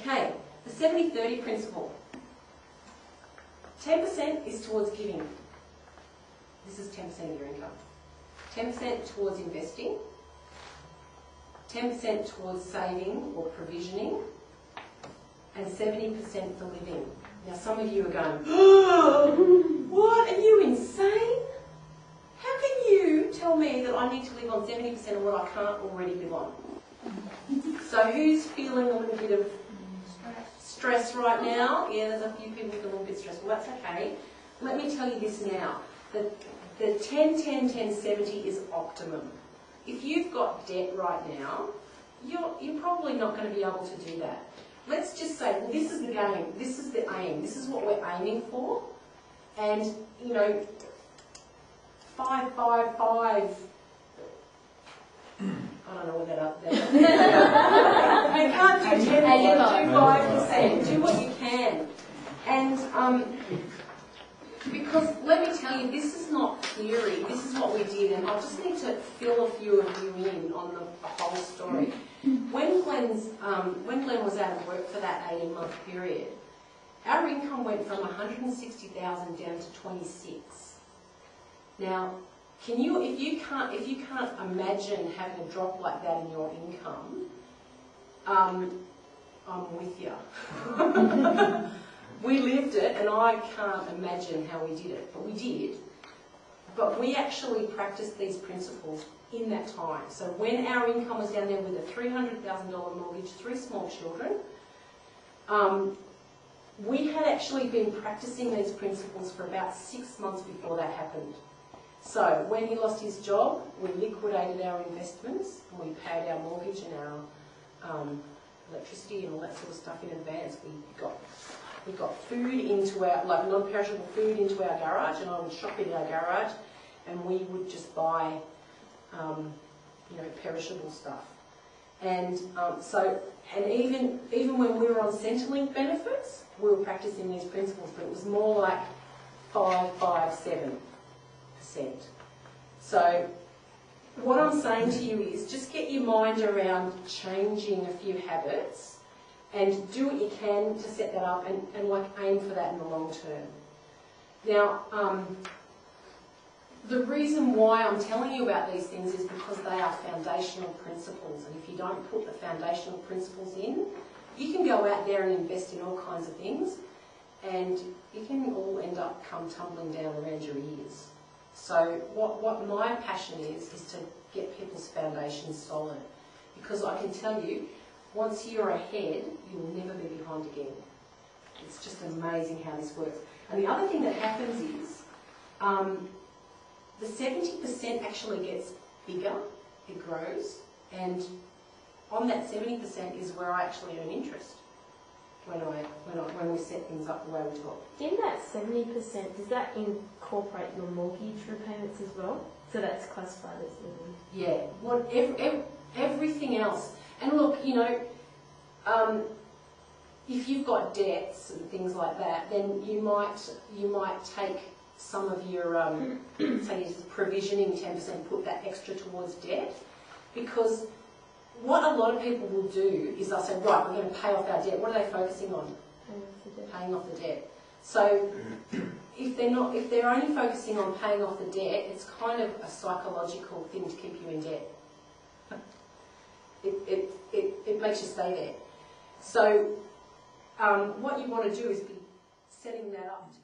Okay, the 70-30 principle. 10% is towards giving. This is 10% of your income. 10% towards investing. 10% towards saving or provisioning. And 70% for living. Now some of you are going, oh, what? Are you insane? How can you tell me that I need to live on 70% of what I can't already live on? So who's feeling a little bit of stress right now? Yeah, there's a few people who feel a little bit stressed. Well, that's okay. Let me tell you this now. The 10-10-10-70 is optimum. If you've got debt right now, you're probably not going to be able to do that. Let's just say, well, this is the game, this is the aim, this is what we're aiming for. And, you know, 5, 5, 5. I don't know what that up there. You can't do 10%, do 5%. Do what you can. And because let me tell you, this is not theory. This is what we did, and I just need to fill a few of you in on the whole story. When Glenn was out of work for that 18-month period, our income went from 160,000 down to 26. Now, if you can't imagine having a drop like that in your income, I'm with you. We lived it, and I can't imagine how we did it, but we did. But we actually practiced these principles in that time. So when our income was down there with a $300,000 mortgage, 3 small children, we had actually been practicing these principles for about 6 months before that happened. So when he lost his job, we liquidated our investments, and we paid our mortgage and our electricity and all that sort of stuff in advance. We got food into our, like non-perishable food into our garage, and I would shop in our garage, and we would just buy, you know, perishable stuff. And even when we were on Centrelink benefits, we were practicing these principles, but it was more like 5, 5, 7%. So what I'm saying to you is just get your mind around changing a few habits and do what you can to set that up and like aim for that in the long term. Now, the reason why I'm telling you about these things is because they are foundational principles, and if you don't put the foundational principles in, you can go out there and invest in all kinds of things, and it can all end up come tumbling down around your ears. So what my passion is to get people's foundations solid, because I can tell you, once you're ahead, you will never be behind again. It's just amazing how this works. And the other thing that happens is, the 70% actually gets bigger, it grows, and on that 70% is where I actually earn interest when we set things up the way we talk. In that 70%, does that incorporate your mortgage repayments as well? So that's classified as living? Yeah, everything else. And look, you know, if you've got debts and things like that, then you might take some of your, say you're provisioning 10%, put that extra towards debt, because what a lot of people will do is they'll say, right, we're going to pay off our debt. What are they focusing on? Paying off the debt. So if they're only focusing on paying off the debt, it's kind of a psychological thing to keep you in debt. It makes you stay there. So what you want to do is be setting that up to